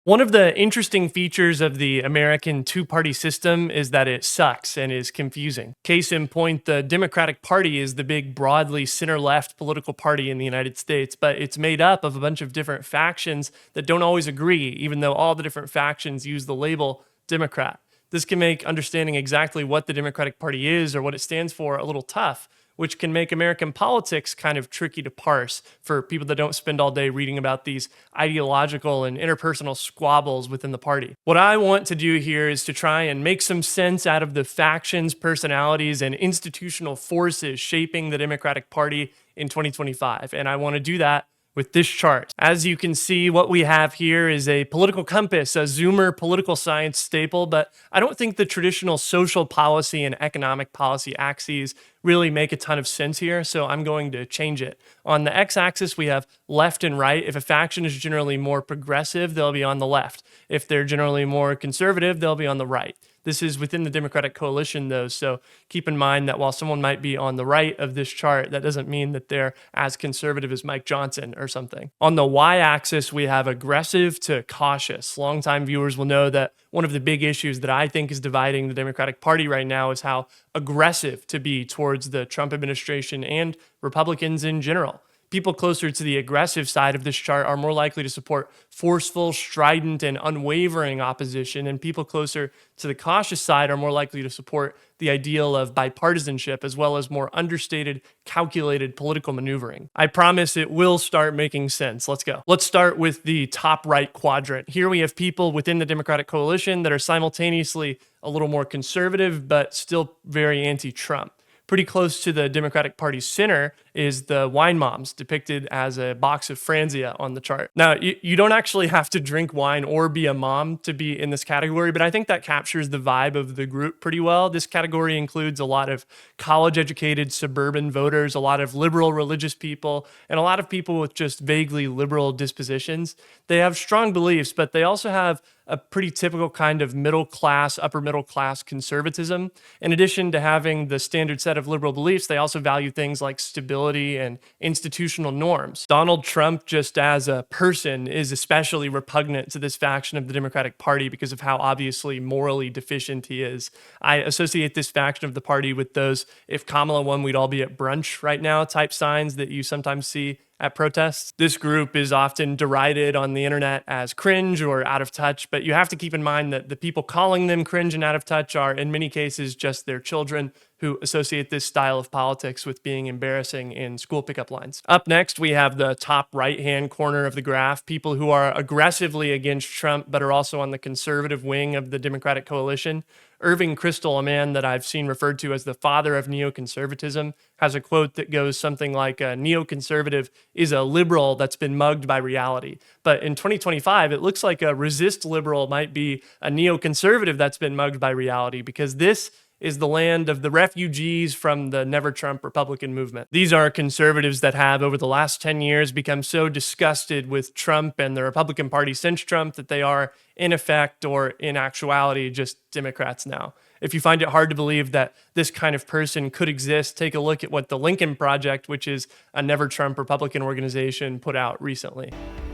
One of the interesting features of the American two-party system is that it sucks and is confusing. Case in point, the Democratic Party is the big, broadly center-left political party in the United States, but it's made up of a bunch of different factions that don't always agree, even though all the different factions use the label Democrat. This can make understanding exactly what the Democratic Party is or what it stands for a little tough, which can make American politics kind of tricky to parse for people that don't spend all day reading about these ideological and interpersonal squabbles within the party. What I want to do here is to try and make some sense out of the factions, personalities, and institutional forces shaping the Democratic Party in 2025. And I want to do that with this chart. As you can see, what we have here is a political compass, a Zoomer political science staple, but I don't think the traditional social policy and economic policy axes really make a ton of sense here, so I'm going to change it. On the x-axis, we have left and right. If a faction is generally more progressive, they'll be on the left. If they're generally more conservative, they'll be on the right. This is within the Democratic coalition, though, so keep in mind that while someone might be on the right of this chart, that doesn't mean that they're as conservative as Mike Johnson or something. On the y-axis, we have aggressive to cautious. Longtime viewers will know that one of the big issues that I think is dividing the Democratic Party right now is how aggressive to be towards the Trump administration and Republicans in general. People closer to the aggressive side of this chart are more likely to support forceful, strident, and unwavering opposition, and people closer to the cautious side are more likely to support the ideal of bipartisanship as well as more understated, calculated political maneuvering. I promise it will start making sense. Let's go. Let's start with the top right quadrant. Here we have people within the Democratic coalition that are simultaneously a little more conservative, but still very anti-Trump. Pretty close to the Democratic Party's center is the wine moms, depicted as a box of Franzia on the chart. Now, you don't actually have to drink wine or be a mom to be in this category, but I think that captures the vibe of the group pretty well. This category includes a lot of college-educated suburban voters, a lot of liberal religious people, and a lot of people with just vaguely liberal dispositions. They have strong beliefs, but they also have a pretty typical kind of middle class, upper middle class conservatism. In addition to having the standard set of liberal beliefs, they also value things like stability and institutional norms. Donald Trump, just as a person, is especially repugnant to this faction of the Democratic Party because of how obviously morally deficient he is. I associate this faction of the party with those "if Kamala won, we'd all be at brunch right now" type signs that you sometimes see at protests. This group is often derided on the internet as cringe or out of touch, but you have to keep in mind that the people calling them cringe and out of touch are in many cases just their children who associate this style of politics with being embarrassing in school pickup lines. Up next, we have the top right-hand corner of the graph, people who are aggressively against Trump but are also on the conservative wing of the Democratic coalition. Irving Kristol, a man that I've seen referred to as the father of neoconservatism, has a quote that goes something like, "A neoconservative is a liberal that's been mugged by reality." But in 2025, it looks like a resist liberal might be a neoconservative that's been mugged by reality, because this is the land of the refugees from the Never Trump Republican movement. These are conservatives that have, over the last 10 years, become so disgusted with Trump and the Republican Party since Trump that they are, in effect or in actuality, just Democrats now. If you find it hard to believe that this kind of person could exist, take a look at what the Lincoln Project, which is a Never Trump Republican organization, put out recently.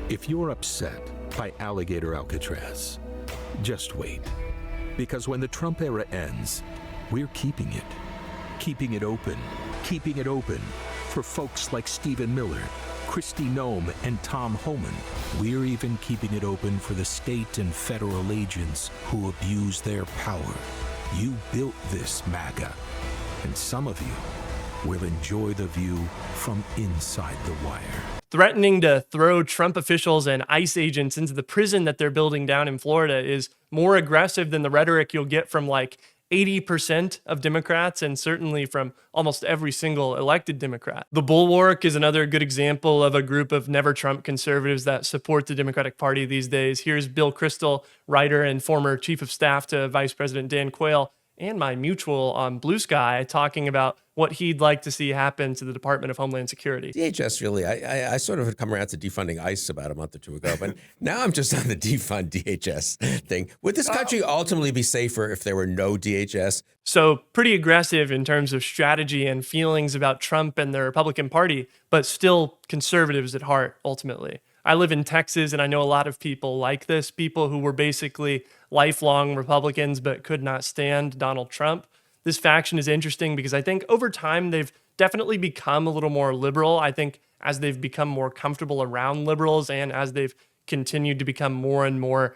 If you're upset by Alligator Alcatraz, just wait. Because when the Trump era ends, we're keeping it open for folks like Stephen Miller, Kristi Noem, and Tom Homan. We're even keeping it open for the state and federal agents who abuse their power. You built this, MAGA, and some of you will enjoy the view from inside the wire. Threatening to throw Trump officials and ICE agents into the prison that they're building down in Florida is more aggressive than the rhetoric you'll get from like 80% of Democrats, and certainly from almost every single elected Democrat. The Bulwark is another good example of a group of Never Trump conservatives that support the Democratic Party these days. Here's Bill Kristol, writer and former chief of staff to Vice President Dan Quayle, and my mutual on Blue Sky, talking about what he'd like to see happen to the Department of Homeland Security. DHS, really, I sort of had come around to defunding ICE about a month or two ago, but now I'm just on the defund DHS thing. Would this country ultimately be safer if there were no DHS? So pretty aggressive in terms of strategy and feelings about Trump and the Republican Party, but still conservatives at heart, ultimately. I live in Texas, and I know a lot of people like this, people who were basically lifelong Republicans but could not stand Donald Trump. This faction is interesting because I think over time they've definitely become a little more liberal. I think as they've become more comfortable around liberals and as they've continued to become more and more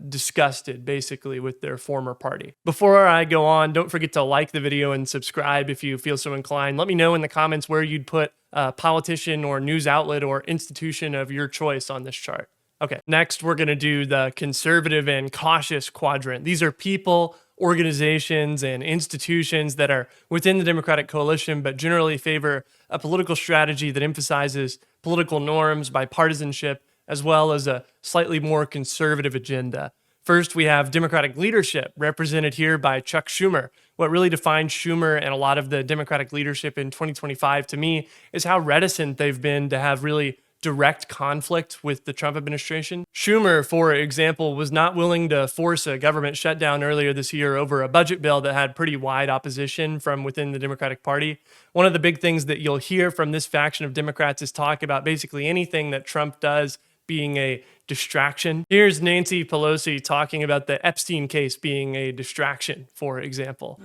disgusted, basically, with their former party. Before I go on, don't forget to like the video and subscribe if you feel so inclined. Let me know in the comments where you'd put a politician or news outlet or institution of your choice on this chart. Okay, next we're gonna do the conservative and cautious quadrant. These are people, organizations, and institutions that are within the Democratic coalition, but generally favor a political strategy that emphasizes political norms, bipartisanship, as well as a slightly more conservative agenda. First, we have Democratic leadership, represented here by Chuck Schumer. What really defines Schumer and a lot of the Democratic leadership in 2025 to me is how reticent they've been to have really direct conflict with the Trump administration. Schumer, for example, was not willing to force a government shutdown earlier this year over a budget bill that had pretty wide opposition from within the Democratic Party. One of the big things that you'll hear from this faction of Democrats is talk about basically anything that Trump does being a distraction. Here's Nancy Pelosi talking about the Epstein case being a distraction, for example.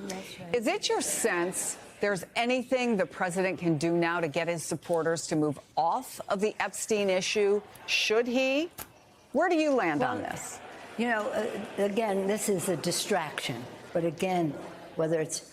Is it your sense there's anything the president can do now to get his supporters to move off of the Epstein issue? Should he? Where do you land on this? You know, again, this is a distraction. But again, whether it's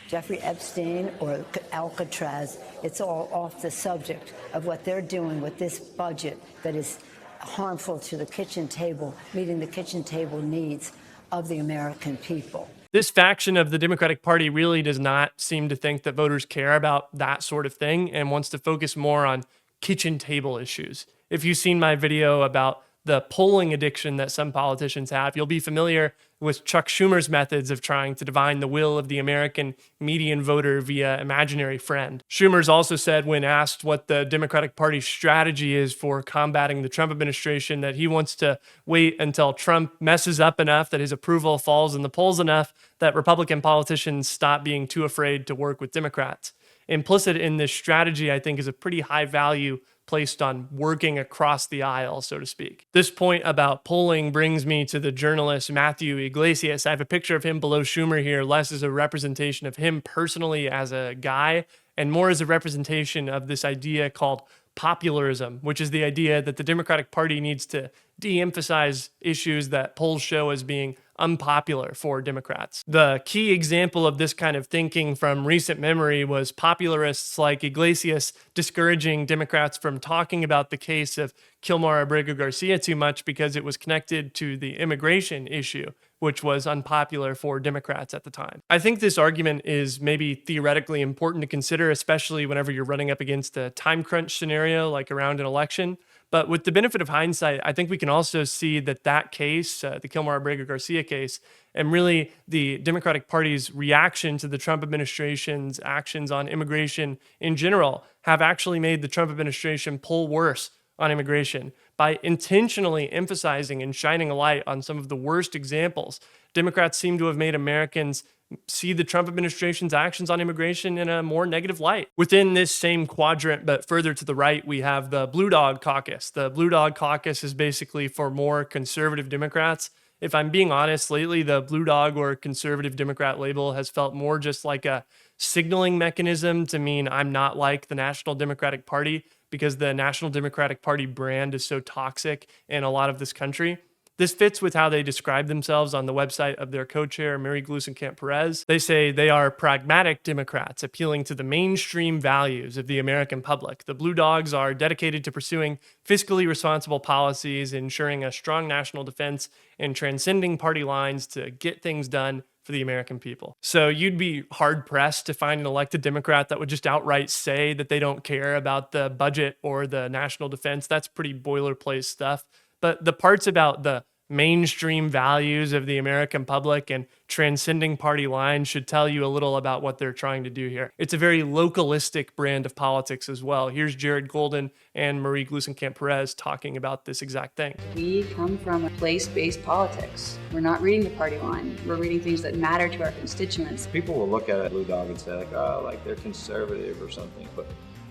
Jeffrey Epstein or Alcatraz, it's all off the subject of what they're doing with this budget that is harmful to the kitchen table, meeting the kitchen table needs of the American people. This faction of the Democratic Party really does not seem to think that voters care about that sort of thing and wants to focus more on kitchen table issues. If you've seen my video about the polling addiction that some politicians have, you'll be familiar with Chuck Schumer's methods of trying to divine the will of the American median voter via imaginary friend. Schumer's also said, when asked what the Democratic Party's strategy is for combating the Trump administration, that he wants to wait until Trump messes up enough that his approval falls in the polls enough that Republican politicians stop being too afraid to work with Democrats. Implicit in this strategy, I think, is a pretty high value placed on working across the aisle, so to speak. This point about polling brings me to the journalist Matthew Iglesias. I have a picture of him below Schumer here, less as a representation of him personally as a guy, and more as a representation of this idea called popularism, which is the idea that the Democratic Party needs to de-emphasize issues that polls show as being unpopular for Democrats. The key example of this kind of thinking from recent memory was popularists like Iglesias discouraging Democrats from talking about the case of Kilmar Abrego Garcia too much because it was connected to the immigration issue, which was unpopular for Democrats at the time. I think this argument is maybe theoretically important to consider, especially whenever you're running up against a time crunch scenario like around an election. But with the benefit of hindsight, I think we can also see that that case, the Kilmar Abrego Garcia case, and really the Democratic Party's reaction to the Trump administration's actions on immigration in general have actually made the Trump administration poll worse on immigration by intentionally emphasizing and shining a light on some of the worst examples. Democrats seem to have made Americans see the Trump administration's actions on immigration in a more negative light. Within this same quadrant, but further to the right, we have the Blue Dog Caucus. The Blue Dog Caucus is basically for more conservative Democrats. If I'm being honest, lately the Blue Dog or conservative Democrat label has felt more just like a signaling mechanism to mean I'm not like the National Democratic Party, because the National Democratic Party brand is so toxic in a lot of this country. This fits with how they describe themselves on the website of their co-chair, Mary Gluesenkamp-Perez. They say they are pragmatic Democrats, appealing to the mainstream values of the American public. The Blue Dogs are dedicated to pursuing fiscally responsible policies, ensuring a strong national defense, and transcending party lines to get things done for the American people. So you'd be hard-pressed to find an elected Democrat that would just outright say that they don't care about the budget or the national defense. That's pretty boilerplate stuff. But the parts about the mainstream values of the American public and transcending party lines should tell you a little about what they're trying to do here. It's a very localistic brand of politics as well. Here's Jared Golden and Marie Gluesenkamp-Perez talking about this exact thing. We come from a place-based politics. We're not reading the party line. We're reading things that matter to our constituents. People will look at a Blue Dog and say, like, oh, like they're conservative or something. But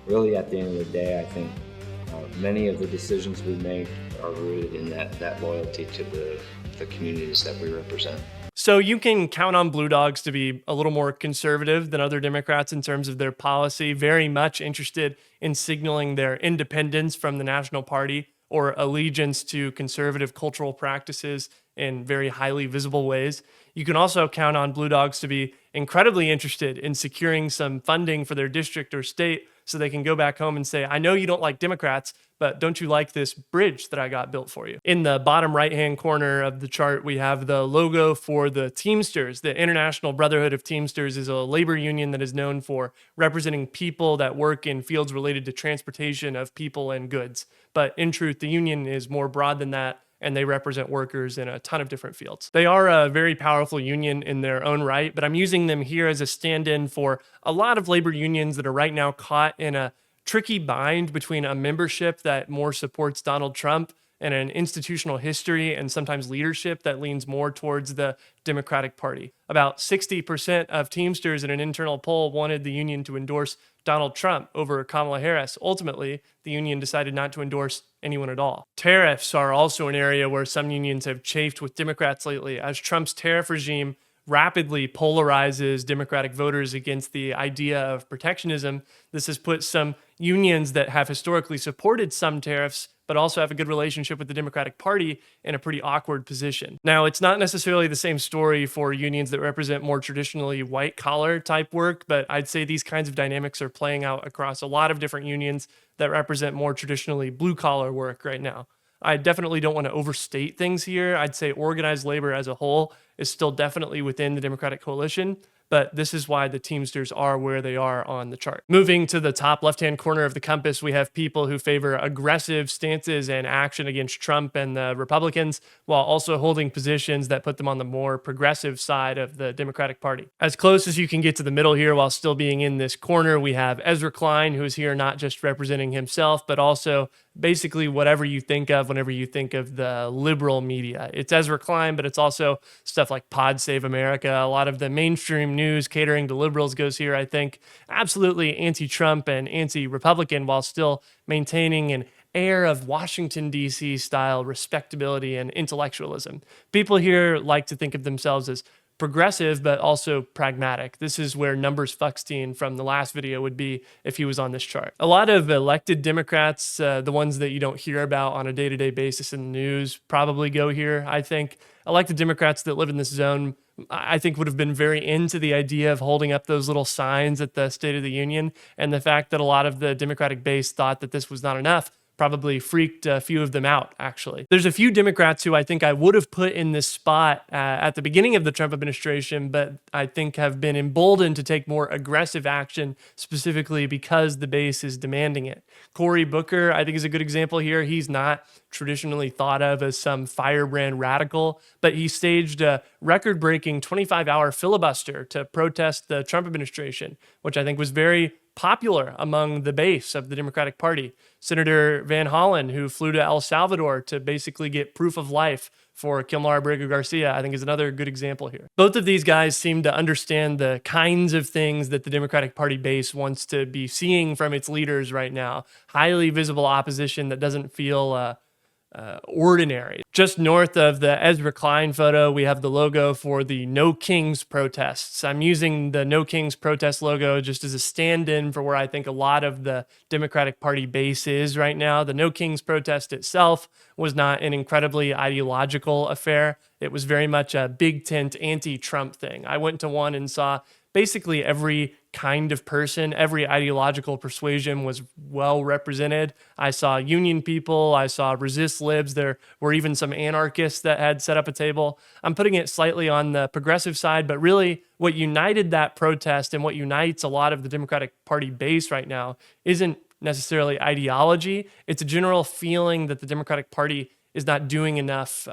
really, at the end of the day, I think Many of the decisions we make are rooted in that loyalty to the communities that we represent. So you can count on Blue Dogs to be a little more conservative than other Democrats in terms of their policy, very much interested in signaling their independence from the national party or allegiance to conservative cultural practices in very highly visible ways. You can also count on Blue Dogs to be incredibly interested in securing some funding for their district or state so they can go back home and say, I know you don't like Democrats, but don't you like this bridge that I got built for you? In the bottom right-hand corner of the chart, we have the logo for the Teamsters. The International Brotherhood of Teamsters is a labor union that is known for representing people that work in fields related to transportation of people and goods. But in truth, the union is more broad than that, and they represent workers in a ton of different fields. They are a very powerful union in their own right, but I'm using them here as a stand-in for a lot of labor unions that are right now caught in a tricky bind between a membership that more supports Donald Trump and an institutional history and sometimes leadership that leans more towards the Democratic Party. About 60% of Teamsters in an internal poll wanted the union to endorse Donald Trump over Kamala Harris. Ultimately, the union decided not to endorse anyone at all. Tariffs are also an area where some unions have chafed with Democrats lately, as Trump's tariff regime rapidly polarizes Democratic voters against the idea of protectionism. This has put some unions that have historically supported some tariffs but also have a good relationship with the Democratic Party in a pretty awkward position. Now, it's not necessarily the same story for unions that represent more traditionally white-collar type work, but I'd say these kinds of dynamics are playing out across a lot of different unions that represent more traditionally blue-collar work right now. I definitely don't want to overstate things here. I'd say organized labor as a whole is still definitely within the Democratic coalition, but this is why the Teamsters are where they are on the chart. Moving to the top left-hand corner of the compass, we have people who favor aggressive stances and action against Trump and the Republicans, while also holding positions that put them on the more progressive side of the Democratic Party. As close as you can get to the middle here while still being in this corner, we have Ezra Klein, who is here not just representing himself, but also basically whatever you think of whenever you think of the liberal media. It's Ezra Klein, but it's also stuff like Pod Save America. A lot of the mainstream news catering to liberals goes here, I think. Absolutely anti-Trump and anti-Republican while still maintaining an air of Washington, D.C. style respectability and intellectualism. People here like to think of themselves as progressive, but also pragmatic. This is where Numbers Fuckstein from the last video would be if he was on this chart. A lot of elected Democrats, the ones that you don't hear about on a day-to-day basis in the news, probably go here. I think elected Democrats that live in this zone, I think would have been very into the idea of holding up those little signs at the State of the Union, and the fact that a lot of the Democratic base thought that this was not enough probably freaked a few of them out, actually. There's a few Democrats who I think I would have put in this spot at the beginning of the Trump administration, but I think have been emboldened to take more aggressive action, specifically because the base is demanding it. Cory Booker, I think, is a good example here. He's not traditionally thought of as some firebrand radical, but he staged a record-breaking 25-hour filibuster to protest the Trump administration, which I think was very popular among the base of the Democratic Party. Senator Van Hollen, who flew to El Salvador to basically get proof of life for Kilmar Abrego Garcia, I think is another good example here. Both of these guys seem to understand the kinds of things that the Democratic Party base wants to be seeing from its leaders right now. Highly visible opposition that doesn't feel ordinary. Just north of the Ezra Klein photo, we have the logo for the No Kings protests. I'm using the No Kings protest logo just as a stand-in for where I think a lot of the Democratic Party base is right now. The No Kings protest itself was not an incredibly ideological affair. It was very much a big tent anti-Trump thing. I went to one and saw basically every kind of person, every ideological persuasion was well represented. I saw union people, I saw resist libs, there were even some anarchists that had set up a table. I'm putting it slightly on the progressive side, but really what united that protest and what unites a lot of the Democratic Party base right now isn't necessarily ideology. It's a general feeling that the Democratic Party is not doing enough,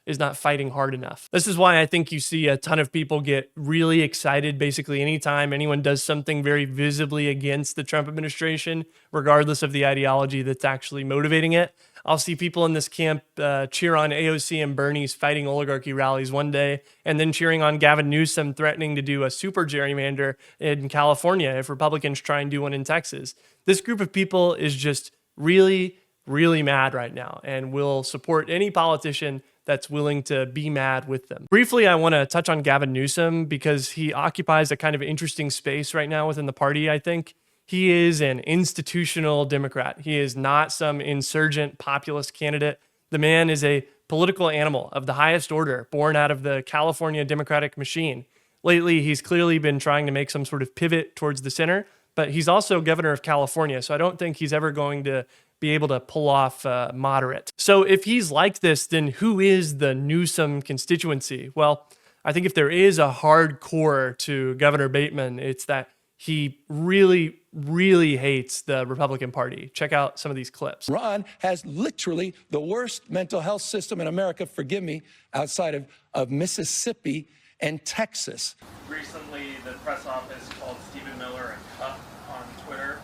is not fighting hard enough. This is why I think you see a ton of people get really excited basically anytime anyone does something very visibly against the Trump administration, regardless of the ideology that's actually motivating it. I'll see people in this camp cheer on AOC and Bernie's fighting oligarchy rallies one day, and then cheering on Gavin Newsom threatening to do a super gerrymander in California if Republicans try and do one in Texas. This group of people is just really really mad right now and will support any politician that's willing to be mad with them. Briefly, I want to touch on Gavin Newsom because he occupies a kind of interesting space right now within the party, I think. He is an institutional Democrat. He is not some insurgent populist candidate. The man is a political animal of the highest order, born out of the California Democratic machine. Lately, he's clearly been trying to make some sort of pivot towards the center, but he's also governor of California, so I don't think he's ever going to be able to pull off moderate. So if he's like this, then who is the Newsom constituency? Well, I think if there is a hard core to Governor Bateman, it's that he really, really hates the Republican Party. Check out some of these clips. Ron has literally the worst mental health system in America, forgive me, outside of Mississippi and Texas. Recently, the press office called Stephen Miller a cuck on Twitter.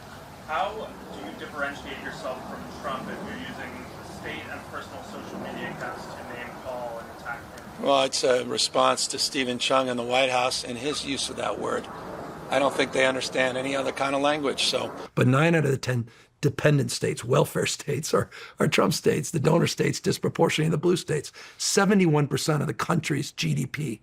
How do you differentiate yourself from Trump if you're using state and personal social media accounts to name call and attack him? Well, it's a response to Stephen Chung in the White House and his use of that word. I don't think they understand any other kind of language, so. But 9 out of the 10 dependent states, welfare states, are Trump states. The donor states disproportionately the blue states. 71% of the country's GDP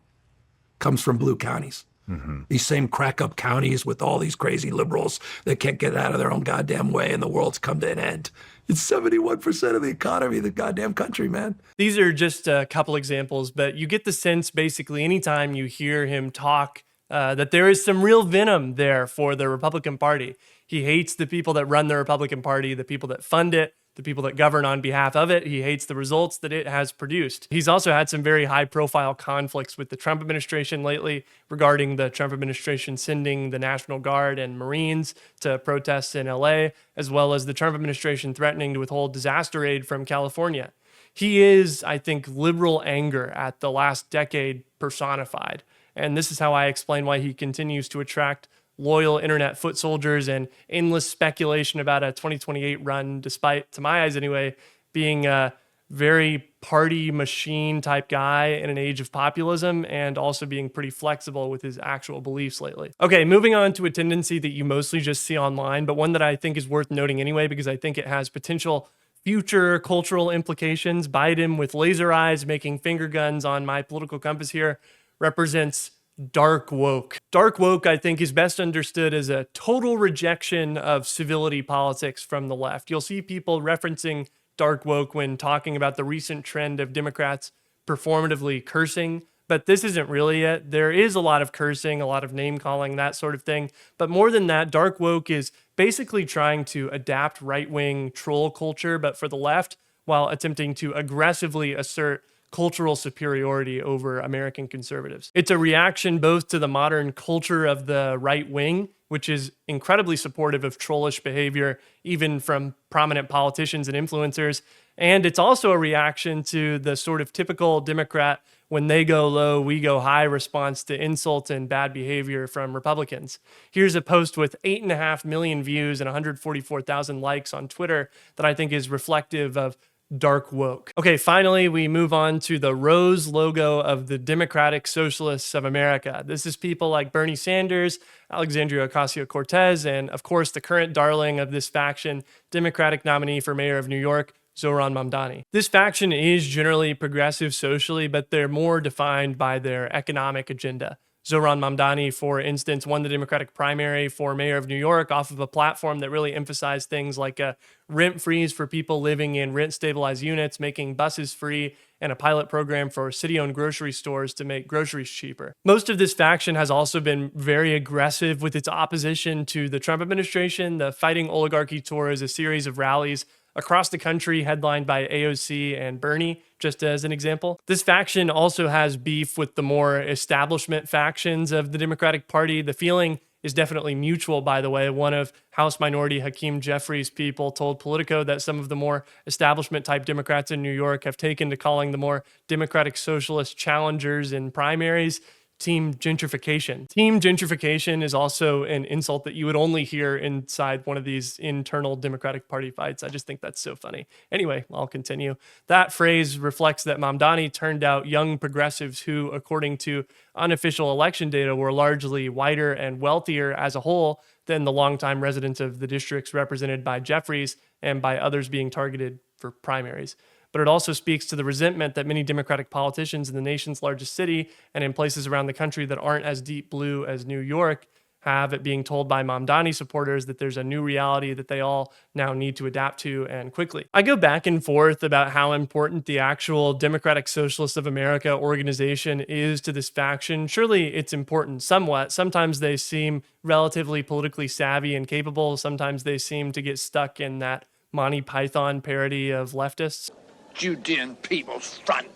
comes from blue counties. Mm-hmm. These same crack-up counties with all these crazy liberals that can't get out of their own goddamn way and the world's come to an end. It's 71% of the economy of the goddamn country, man. These are just a couple examples, but you get the sense basically anytime you hear him talk that there is some real venom there for the Republican Party. He hates the people that run the Republican Party, the people that fund it, the people that govern on behalf of it. He hates the results that it has produced. He's also had some very high-profile conflicts with the Trump administration lately regarding the Trump administration sending the National Guard and Marines to protests in LA, as well as the Trump administration threatening to withhold disaster aid from California. He is, I think, liberal anger at the last decade personified. And this is how I explain why he continues to attract loyal internet foot soldiers and endless speculation about a 2028 run, despite, to my eyes anyway, being a very party machine type guy in an age of populism and also being pretty flexible with his actual beliefs lately. Okay, moving on to a tendency that you mostly just see online, but one that I think is worth noting anyway because I think it has potential future cultural implications. Biden with laser eyes making finger guns on my political compass here represents dark woke. Dark woke, I think, is best understood as a total rejection of civility politics from the left. You'll see people referencing dark woke when talking about the recent trend of Democrats performatively cursing, but this isn't really it. There is a lot of cursing, a lot of name calling, that sort of thing. But more than that, dark woke is basically trying to adapt right-wing troll culture, but for the left, while attempting to aggressively assert cultural superiority over American conservatives. It's a reaction both to the modern culture of the right wing, which is incredibly supportive of trollish behavior, even from prominent politicians and influencers, and it's also a reaction to the sort of typical Democrat, when they go low, we go high response to insult and bad behavior from Republicans. Here's a post with 8.5 million views and 144,000 likes on Twitter that I think is reflective of dark woke. Okay, finally, we move on to the rose logo of the Democratic Socialists of America. This is people like Bernie Sanders, Alexandria Ocasio-Cortez, and of course, the current darling of this faction, Democratic nominee for mayor of New York, Zohran Mamdani. This faction is generally progressive socially, but they're more defined by their economic agenda. Zohran Mamdani, for instance, won the Democratic primary for mayor of New York off of a platform that really emphasized things like a rent freeze for people living in rent-stabilized units, making buses free, and a pilot program for city-owned grocery stores to make groceries cheaper. Most of this faction has also been very aggressive with its opposition to the Trump administration. The Fighting Oligarchy Tour is a series of rallies across the country headlined by AOC and Bernie, just as an example. This faction also has beef with the more establishment factions of the Democratic Party. The feeling is definitely mutual, by the way. One of House Minority Hakeem Jeffries' people told Politico that some of the more establishment-type Democrats in New York have taken to calling the more Democratic Socialist challengers in primaries team gentrification. Team gentrification is also an insult that you would only hear inside one of these internal Democratic Party fights. I just think that's so funny. Anyway, I'll continue. That phrase reflects that Mamdani turned out young progressives who, according to unofficial election data, were largely whiter and wealthier as a whole than the longtime residents of the districts represented by Jeffries and by others being targeted for primaries. But it also speaks to the resentment that many Democratic politicians in the nation's largest city and in places around the country that aren't as deep blue as New York have at being told by Mamdani supporters that there's a new reality that they all now need to adapt to, and quickly. I go back and forth about how important the actual Democratic Socialists of America organization is to this faction. Surely it's important somewhat. Sometimes they seem relatively politically savvy and capable. Sometimes they seem to get stuck in that Monty Python parody of leftists. Judean People's Front.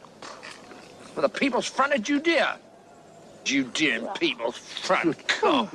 For the People's Front of Judea. Judean People's Front. Oh,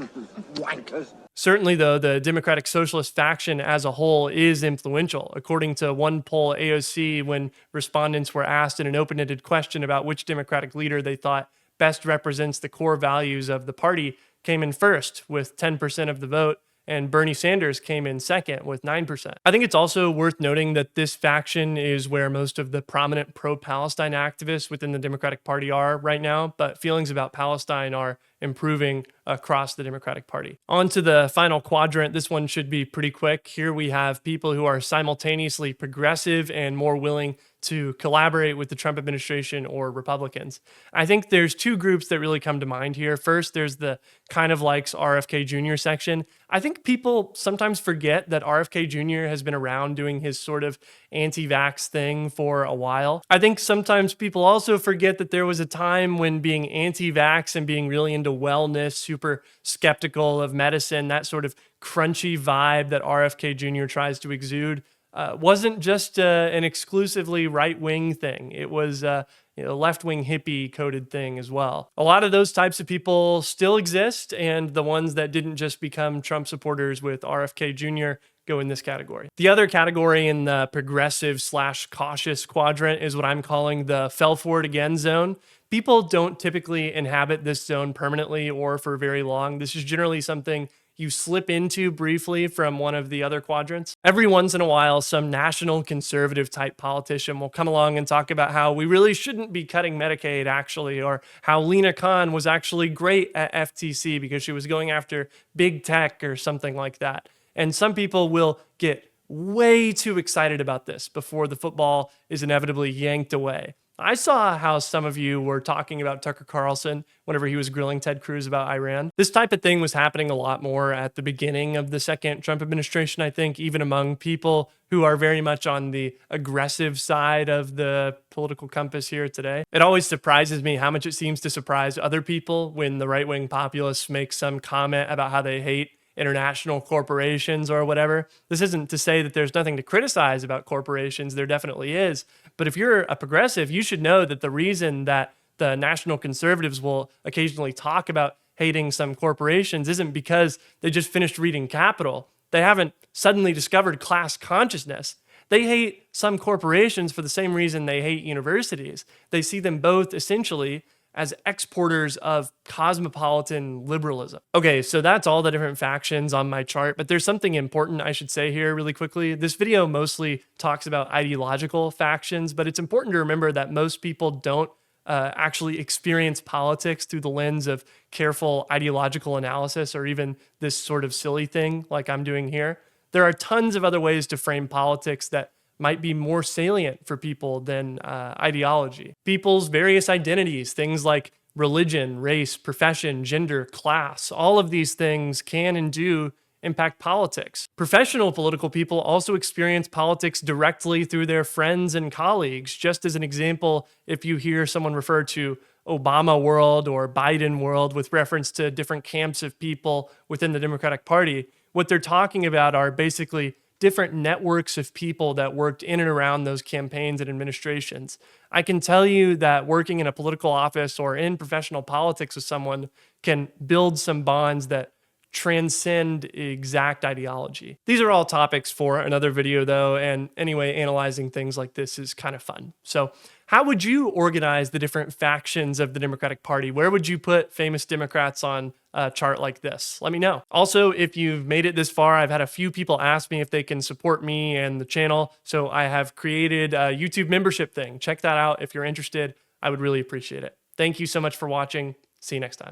wankers. Certainly, though, the Democratic Socialist faction as a whole is influential. According to one poll AOC, when respondents were asked in an open-ended question about which Democratic leader they thought best represents the core values of the party, came in first with 10% of the vote, and Bernie Sanders came in second with 9%. I think it's also worth noting that this faction is where most of the prominent pro-Palestine activists within the Democratic Party are right now, but feelings about Palestine are improving across the Democratic Party. On to the final quadrant. This one should be pretty quick. Here we have people who are simultaneously progressive and more willing to collaborate with the Trump administration or Republicans. I think there's two groups that really come to mind here. First, there's the kind of likes RFK Jr. section. I think people sometimes forget that RFK Jr. has been around doing his sort of anti-vax thing for a while. I think sometimes people also forget that there was a time when being anti-vax and being really into wellness, super skeptical of medicine, that sort of crunchy vibe that RFK Jr. tries to exude, wasn't just an exclusively right-wing thing. It was a left-wing hippie-coded thing as well. A lot of those types of people still exist, and the ones that didn't just become Trump supporters with RFK Jr. go in this category. The other category in the progressive/cautious quadrant is what I'm calling the fell for it again zone. People don't typically inhabit this zone permanently or for very long. This is generally something you slip into briefly from one of the other quadrants. Every once in a while, some national conservative type politician will come along and talk about how we really shouldn't be cutting Medicaid actually, or how Lena Khan was actually great at FTC because she was going after big tech or something like that. And some people will get way too excited about this before the football is inevitably yanked away. I saw how some of you were talking about Tucker Carlson whenever he was grilling Ted Cruz about Iran. This type of thing was happening a lot more at the beginning of the second Trump administration, I think, even among people who are very much on the aggressive side of the political compass here today. It always surprises me how much it seems to surprise other people when the right-wing populists make some comment about how they hate international corporations or whatever. This isn't to say that there's nothing to criticize about corporations. There definitely is. But if you're a progressive, you should know that the reason that the national conservatives will occasionally talk about hating some corporations isn't because they just finished reading Capital. They haven't suddenly discovered class consciousness. They hate some corporations for the same reason they hate universities. They see them both essentially as exporters of cosmopolitan liberalism. Okay, so that's all the different factions on my chart, but there's something important I should say here really quickly. This video mostly talks about ideological factions, but it's important to remember that most people don't actually experience politics through the lens of careful ideological analysis or even this sort of silly thing like I'm doing here. There are tons of other ways to frame politics that might be more salient for people than ideology. People's various identities, things like religion, race, profession, gender, class, all of these things can and do impact politics. Professional political people also experience politics directly through their friends and colleagues. Just as an example, if you hear someone refer to Obama world or Biden world with reference to different camps of people within the Democratic Party, what they're talking about are basically different networks of people that worked in and around those campaigns and administrations. I can tell you that working in a political office or in professional politics with someone can build some bonds that transcend exact ideology. These are all topics for another video though, and anyway, analyzing things like this is kind of fun. So how would you organize the different factions of the Democratic Party? Where would you put famous Democrats on a chart like this? Let me know. Also, if you've made it this far, I've had a few people ask me if they can support me and the channel, so I have created a YouTube membership thing. Check that out if you're interested. I would really appreciate it. Thank you so much for watching. See you next time.